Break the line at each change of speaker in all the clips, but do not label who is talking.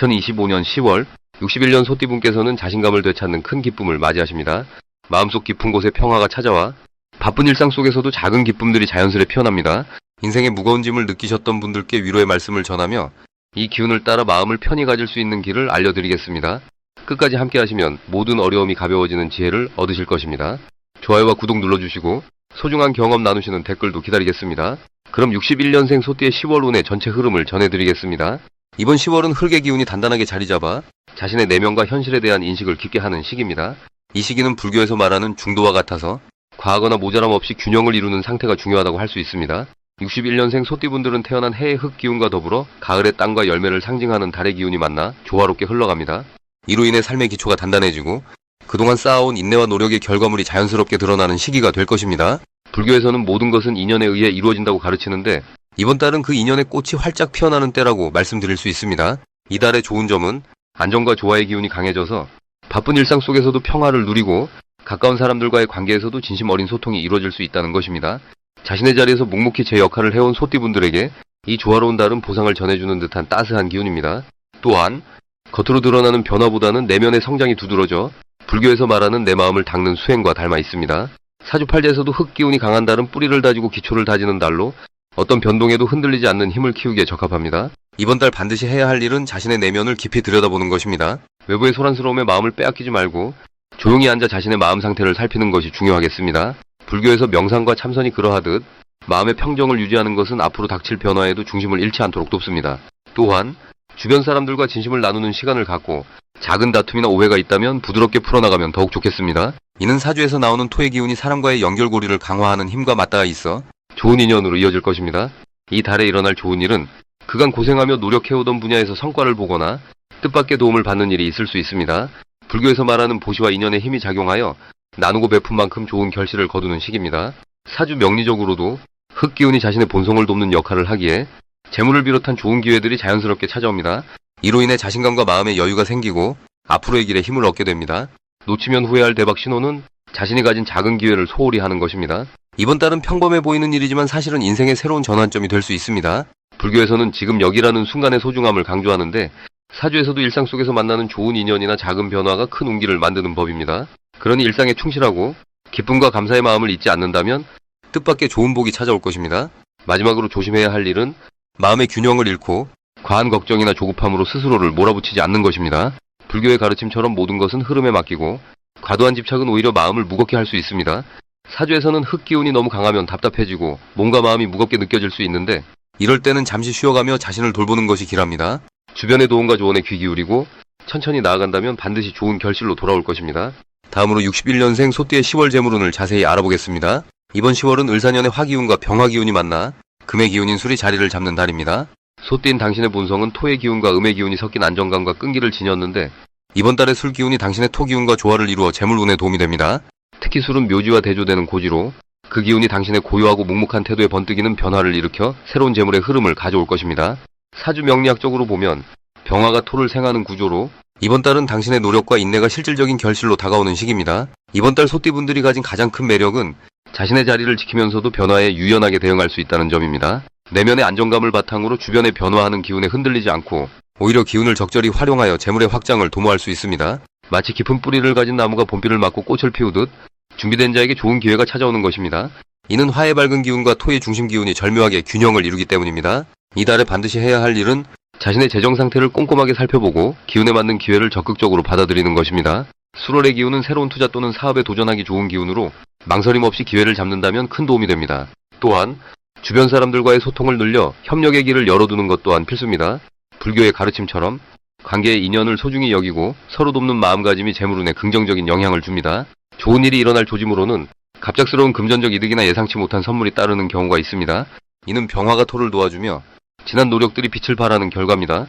2025년 10월 61년 소띠분께서는 자신감을 되찾는 큰 기쁨을 맞이하십니다. 마음속 깊은 곳에 평화가 찾아와 바쁜 일상 속에서도 작은 기쁨들이 자연스레 피어납니다. 인생의 무거운 짐을 느끼셨던 분들께 위로의 말씀을 전하며 이 기운을 따라 마음을 편히 가질 수 있는 길을 알려드리겠습니다. 끝까지 함께 하시면 모든 어려움이 가벼워지는 지혜를 얻으실 것입니다. 좋아요와 구독 눌러주시고 소중한 경험 나누시는 댓글도 기다리겠습니다. 그럼 61년생 소띠의 10월 운의 전체 흐름을 전해드리겠습니다. 이번 10월은 흙의 기운이 단단하게 자리 잡아 자신의 내면과 현실에 대한 인식을 깊게 하는 시기입니다. 이 시기는 불교에서 말하는 중도와 같아서 과하거나 모자람 없이 균형을 이루는 상태가 중요하다고 할 수 있습니다. 61년생 소띠분들은 태어난 해의 흙 기운과 더불어 가을의 땅과 열매를 상징하는 달의 기운이 만나 조화롭게 흘러갑니다. 이로 인해 삶의 기초가 단단해지고 그동안 쌓아온 인내와 노력의 결과물이 자연스럽게 드러나는 시기가 될 것입니다. 불교에서는 모든 것은 인연에 의해 이루어진다고 가르치는데 이번 달은 그 인연의 꽃이 활짝 피어나는 때라고 말씀드릴 수 있습니다. 이 달의 좋은 점은 안정과 조화의 기운이 강해져서 바쁜 일상 속에서도 평화를 누리고 가까운 사람들과의 관계에서도 진심 어린 소통이 이루어질 수 있다는 것입니다. 자신의 자리에서 묵묵히 제 역할을 해온 소띠분들에게 이 조화로운 달은 보상을 전해주는 듯한 따스한 기운입니다. 또한 겉으로 드러나는 변화보다는 내면의 성장이 두드러져 불교에서 말하는 내 마음을 닦는 수행과 닮아 있습니다. 사주팔자에서도 흙 기운이 강한 달은 뿌리를 다지고 기초를 다지는 달로 어떤 변동에도 흔들리지 않는 힘을 키우기에 적합합니다. 이번 달 반드시 해야 할 일은 자신의 내면을 깊이 들여다보는 것입니다. 외부의 소란스러움에 마음을 빼앗기지 말고 조용히 앉아 자신의 마음 상태를 살피는 것이 중요하겠습니다. 불교에서 명상과 참선이 그러하듯 마음의 평정을 유지하는 것은 앞으로 닥칠 변화에도 중심을 잃지 않도록 돕습니다. 또한 주변 사람들과 진심을 나누는 시간을 갖고 작은 다툼이나 오해가 있다면 부드럽게 풀어나가면 더욱 좋겠습니다. 이는 사주에서 나오는 토의 기운이 사람과의 연결고리를 강화하는 힘과 맞닿아 있어 좋은 인연으로 이어질 것입니다. 이 달에 일어날 좋은 일은 그간 고생하며 노력해오던 분야에서 성과를 보거나 뜻밖의 도움을 받는 일이 있을 수 있습니다. 불교에서 말하는 보시와 인연의 힘이 작용하여 나누고 베푼 만큼 좋은 결실을 거두는 시기입니다. 사주 명리적으로도 흙 기운이 자신의 본성을 돕는 역할을 하기에 재물을 비롯한 좋은 기회들이 자연스럽게 찾아옵니다. 이로 인해 자신감과 마음의 여유가 생기고 앞으로의 길에 힘을 얻게 됩니다. 놓치면 후회할 대박 신호는 자신이 가진 작은 기회를 소홀히 하는 것입니다. 이번 달은 평범해 보이는 일이지만 사실은 인생의 새로운 전환점이 될 수 있습니다. 불교에서는 지금 여기라는 순간의 소중함을 강조하는데 사주에서도 일상 속에서 만나는 좋은 인연이나 작은 변화가 큰 운기를 만드는 법입니다. 그러니 일상에 충실하고 기쁨과 감사의 마음을 잊지 않는다면 뜻밖의 좋은 복이 찾아올 것입니다. 마지막으로 조심해야 할 일은 마음의 균형을 잃고 과한 걱정이나 조급함으로 스스로를 몰아붙이지 않는 것입니다. 불교의 가르침처럼 모든 것은 흐름에 맡기고 과도한 집착은 오히려 마음을 무겁게 할 수 있습니다. 사주에서는 흙 기운이 너무 강하면 답답해지고 몸과 마음이 무겁게 느껴질 수 있는데 이럴 때는 잠시 쉬어가며 자신을 돌보는 것이 길합니다. 주변의 도움과 조언에 귀 기울이고 천천히 나아간다면 반드시 좋은 결실로 돌아올 것입니다. 다음으로 61년생 소띠의 10월 재물운을 자세히 알아보겠습니다. 이번 10월은 을사년의 화기운과 병화기운이 만나 금의 기운인 술이 자리를 잡는 달입니다. 소띠인 당신의 본성은 토의 기운과 음의 기운이 섞인 안정감과 끈기를 지녔는데 이번 달의 술 기운이 당신의 토 기운과 조화를 이루어 재물운에 도움이 됩니다. 특히 술은 묘지와 대조되는 고지로 그 기운이 당신의 고요하고 묵묵한 태도에 번뜩이는 변화를 일으켜 새로운 재물의 흐름을 가져올 것입니다. 사주 명리학적으로 보면 병화가 토를 생하는 구조로 이번 달은 당신의 노력과 인내가 실질적인 결실로 다가오는 시기입니다. 이번 달 소띠분들이 가진 가장 큰 매력은 자신의 자리를 지키면서도 변화에 유연하게 대응할 수 있다는 점입니다. 내면의 안정감을 바탕으로 주변에 변화하는 기운에 흔들리지 않고 오히려 기운을 적절히 활용하여 재물의 확장을 도모할 수 있습니다. 마치 깊은 뿌리를 가진 나무가 봄비를 맞고 꽃을 피우듯 준비된 자에게 좋은 기회가 찾아오는 것입니다. 이는 화의 밝은 기운과 토의 중심 기운이 절묘하게 균형을 이루기 때문입니다. 이 달에 반드시 해야 할 일은 자신의 재정 상태를 꼼꼼하게 살펴보고 기운에 맞는 기회를 적극적으로 받아들이는 것입니다. 수월의 기운은 새로운 투자 또는 사업에 도전하기 좋은 기운으로 망설임 없이 기회를 잡는다면 큰 도움이 됩니다. 또한 주변 사람들과의 소통을 늘려 협력의 길을 열어두는 것 또한 필수입니다. 불교의 가르침처럼 관계의 인연을 소중히 여기고 서로 돕는 마음가짐이 재물운에 긍정적인 영향을 줍니다. 좋은 일이 일어날 조짐으로는 갑작스러운 금전적 이득이나 예상치 못한 선물이 따르는 경우가 있습니다. 이는 병화가 토를 도와주며 지난 노력들이 빛을 발하는 결과입니다.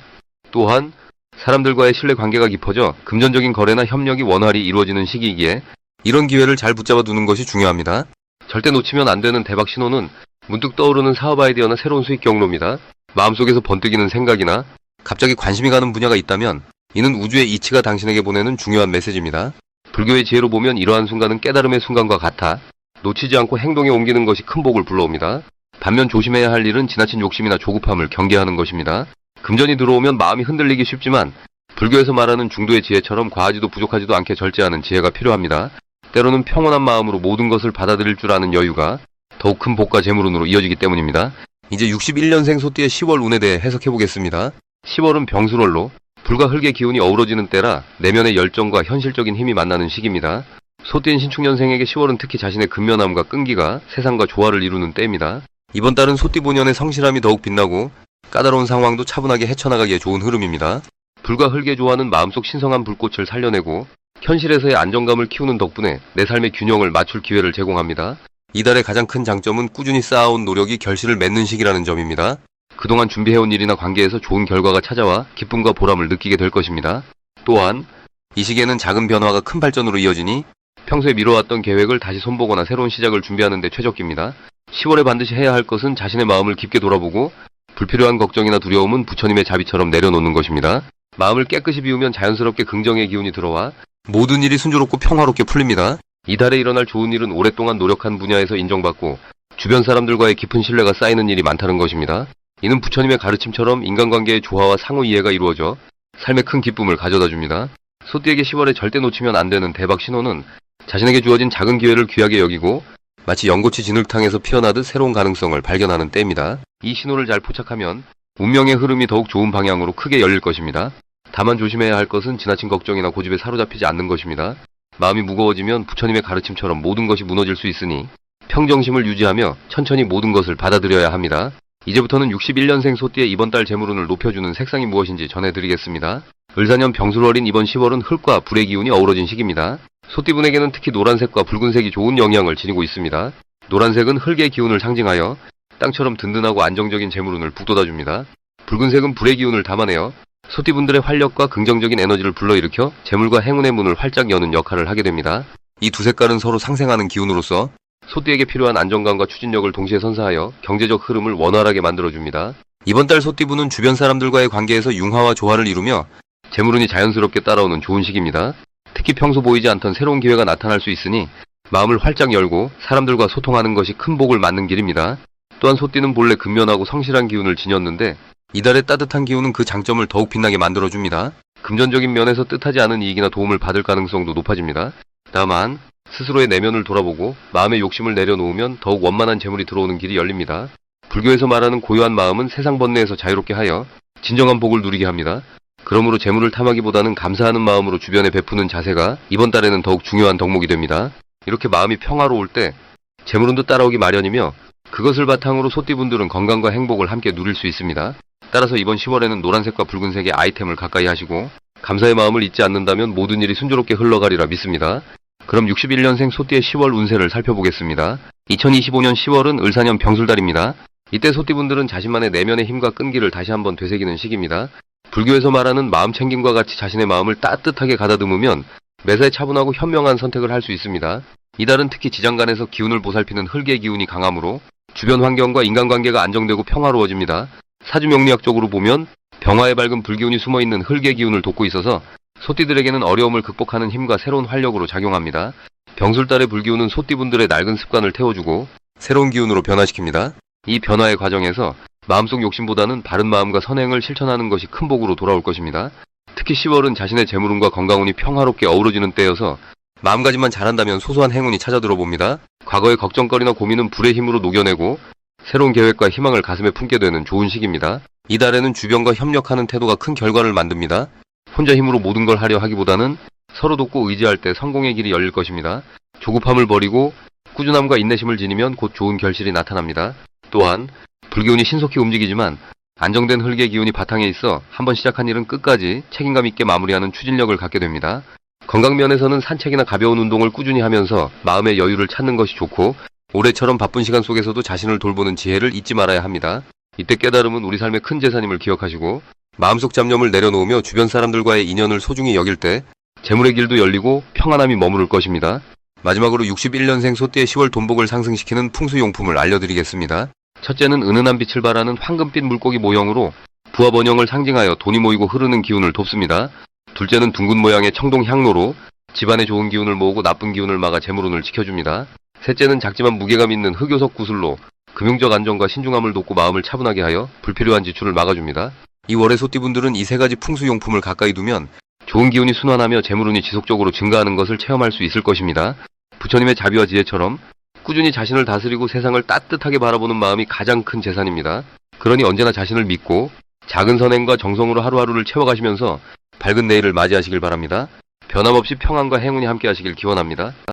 또한 사람들과의 신뢰 관계가 깊어져 금전적인 거래나 협력이 원활히 이루어지는 시기이기에 이런 기회를 잘 붙잡아 두는 것이 중요합니다. 절대 놓치면 안 되는 대박 신호는 문득 떠오르는 사업 아이디어나 새로운 수익 경로입니다. 마음속에서 번뜩이는 생각이나 갑자기 관심이 가는 분야가 있다면 이는 우주의 이치가 당신에게 보내는 중요한 메시지입니다. 불교의 지혜로 보면 이러한 순간은 깨달음의 순간과 같아 놓치지 않고 행동에 옮기는 것이 큰 복을 불러옵니다. 반면 조심해야 할 일은 지나친 욕심이나 조급함을 경계하는 것입니다. 금전이 들어오면 마음이 흔들리기 쉽지만 불교에서 말하는 중도의 지혜처럼 과하지도 부족하지도 않게 절제하는 지혜가 필요합니다. 때로는 평온한 마음으로 모든 것을 받아들일 줄 아는 여유가 더욱 큰 복과 재물운으로 이어지기 때문입니다. 이제 61년생 소띠의 10월 운에 대해 해석해보겠습니다. 10월은 병술월로 불과 흙의 기운이 어우러지는 때라 내면의 열정과 현실적인 힘이 만나는 시기입니다. 소띠인 신축년생에게 10월은 특히 자신의 근면함과 끈기가 세상과 조화를 이루는 때입니다. 이번 달은 소띠 본연의 성실함이 더욱 빛나고 까다로운 상황도 차분하게 헤쳐나가기에 좋은 흐름입니다. 불과 흙의 조화는 마음속 신성한 불꽃을 살려내고 현실에서의 안정감을 키우는 덕분에 내 삶의 균형을 맞출 기회를 제공합니다. 이달의 가장 큰 장점은 꾸준히 쌓아온 노력이 결실을 맺는 시기라는 점입니다. 그동안 준비해온 일이나 관계에서 좋은 결과가 찾아와 기쁨과 보람을 느끼게 될 것입니다. 또한 이 시기에는 작은 변화가 큰 발전으로 이어지니 평소에 미뤄왔던 계획을 다시 손보거나 새로운 시작을 준비하는 데 최적기입니다. 10월에 반드시 해야 할 것은 자신의 마음을 깊게 돌아보고 불필요한 걱정이나 두려움은 부처님의 자비처럼 내려놓는 것입니다. 마음을 깨끗이 비우면 자연스럽게 긍정의 기운이 들어와 모든 일이 순조롭고 평화롭게 풀립니다. 이달에 일어날 좋은 일은 오랫동안 노력한 분야에서 인정받고 주변 사람들과의 깊은 신뢰가 쌓이는 일이 많다는 것입니다. 이는 부처님의 가르침처럼 인간관계의 조화와 상호 이해가 이루어져 삶의 큰 기쁨을 가져다 줍니다. 소띠에게 10월에 절대 놓치면 안 되는 대박 신호는 자신에게 주어진 작은 기회를 귀하게 여기고 마치 연고치 진흙탕에서 피어나듯 새로운 가능성을 발견하는 때입니다. 이 신호를 잘 포착하면 운명의 흐름이 더욱 좋은 방향으로 크게 열릴 것입니다. 다만 조심해야 할 것은 지나친 걱정이나 고집에 사로잡히지 않는 것입니다. 마음이 무거워지면 부처님의 가르침처럼 모든 것이 무너질 수 있으니 평정심을 유지하며 천천히 모든 것을 받아들여야 합니다. 이제부터는 61년생 소띠의 이번 달 재물운을 높여주는 색상이 무엇인지 전해드리겠습니다. 을사년 병술월인 이번 10월은 흙과 불의 기운이 어우러진 시기입니다. 소띠분에게는 특히 노란색과 붉은색이 좋은 영향을 지니고 있습니다. 노란색은 흙의 기운을 상징하여 땅처럼 든든하고 안정적인 재물운을 북돋아줍니다. 붉은색은 불의 기운을 담아내어 소띠분들의 활력과 긍정적인 에너지를 불러일으켜 재물과 행운의 문을 활짝 여는 역할을 하게 됩니다. 이 두 색깔은 서로 상생하는 기운으로서 소띠에게 필요한 안정감과 추진력을 동시에 선사하여 경제적 흐름을 원활하게 만들어줍니다. 이번 달 소띠분은 주변 사람들과의 관계에서 융화와 조화를 이루며 재물운이 자연스럽게 따라오는 좋은 시기입니다. 특히 평소 보이지 않던 새로운 기회가 나타날 수 있으니 마음을 활짝 열고 사람들과 소통하는 것이 큰 복을 맞는 길입니다. 또한 소띠는 본래 근면하고 성실한 기운을 지녔는데 이달의 따뜻한 기운은 그 장점을 더욱 빛나게 만들어줍니다. 금전적인 면에서 뜻하지 않은 이익이나 도움을 받을 가능성도 높아집니다. 다만 스스로의 내면을 돌아보고 마음의 욕심을 내려놓으면 더욱 원만한 재물이 들어오는 길이 열립니다. 불교에서 말하는 고요한 마음은 세상 번뇌에서 자유롭게 하여 진정한 복을 누리게 합니다. 그러므로 재물을 탐하기보다는 감사하는 마음으로 주변에 베푸는 자세가 이번 달에는 더욱 중요한 덕목이 됩니다. 이렇게 마음이 평화로울 때 재물운도 따라오기 마련이며 그것을 바탕으로 소띠분들은 건강과 행복을 함께 누릴 수 있습니다. 따라서 이번 10월에는 노란색과 붉은색의 아이템을 가까이 하시고 감사의 마음을 잊지 않는다면 모든 일이 순조롭게 흘러가리라 믿습니다. 그럼 61년생 소띠의 10월 운세를 살펴보겠습니다. 2025년 10월은 을사년 병술달입니다. 이때 소띠분들은 자신만의 내면의 힘과 끈기를 다시 한번 되새기는 시기입니다. 불교에서 말하는 마음챙김과 같이 자신의 마음을 따뜻하게 가다듬으면 매사에 차분하고 현명한 선택을 할 수 있습니다. 이달은 특히 지장간에서 기운을 보살피는 흙의 기운이 강하므로 주변 환경과 인간관계가 안정되고 평화로워집니다. 사주명리학적으로 보면 병화에 밝은 불기운이 숨어있는 흙의 기운을 돕고 있어서 소띠들에게는 어려움을 극복하는 힘과 새로운 활력으로 작용합니다. 병술달의 불기운은 소띠분들의 낡은 습관을 태워주고 새로운 기운으로 변화시킵니다. 이 변화의 과정에서 마음속 욕심보다는 바른 마음과 선행을 실천하는 것이 큰 복으로 돌아올 것입니다. 특히 10월은 자신의 재물운과 건강운이 평화롭게 어우러지는 때여서 마음가짐만 잘한다면 소소한 행운이 찾아들어 봅니다. 과거의 걱정거리나 고민은 불의 힘으로 녹여내고 새로운 계획과 희망을 가슴에 품게 되는 좋은 시기입니다. 이달에는 주변과 협력하는 태도가 큰 결과를 만듭니다. 혼자 힘으로 모든 걸 하려 하기보다는 서로 돕고 의지할 때 성공의 길이 열릴 것입니다. 조급함을 버리고 꾸준함과 인내심을 지니면 곧 좋은 결실이 나타납니다. 또한 불기운이 신속히 움직이지만 안정된 흙의 기운이 바탕에 있어 한번 시작한 일은 끝까지 책임감 있게 마무리하는 추진력을 갖게 됩니다. 건강 면에서는 산책이나 가벼운 운동을 꾸준히 하면서 마음의 여유를 찾는 것이 좋고 올해처럼 바쁜 시간 속에서도 자신을 돌보는 지혜를 잊지 말아야 합니다. 이때 깨달음은 우리 삶의 큰 재산임을 기억하시고 마음속 잡념을 내려놓으며 주변 사람들과의 인연을 소중히 여길 때 재물의 길도 열리고 평안함이 머무를 것입니다. 마지막으로 61년생 소띠의 10월 돈복을 상승시키는 풍수용품을 알려드리겠습니다. 첫째는 은은한 빛을 발하는 황금빛 물고기 모형으로 부와 번영을 상징하여 돈이 모이고 흐르는 기운을 돕습니다. 둘째는 둥근 모양의 청동 향로로 집안에 좋은 기운을 모으고 나쁜 기운을 막아 재물운을 지켜줍니다. 셋째는 작지만 무게감 있는 흑요석 구슬로 금융적 안정과 신중함을 돕고 마음을 차분하게 하여 불필요한 지출을 막아줍니다. 이 월의 소띠분들은 이 세 가지 풍수용품을 가까이 두면 좋은 기운이 순환하며 재물운이 지속적으로 증가하는 것을 체험할 수 있을 것입니다. 부처님의 자비와 지혜처럼 꾸준히 자신을 다스리고 세상을 따뜻하게 바라보는 마음이 가장 큰 재산입니다. 그러니 언제나 자신을 믿고 작은 선행과 정성으로 하루하루를 채워가시면서 밝은 내일을 맞이하시길 바랍니다. 변함없이 평안과 행운이 함께 하시길 기원합니다.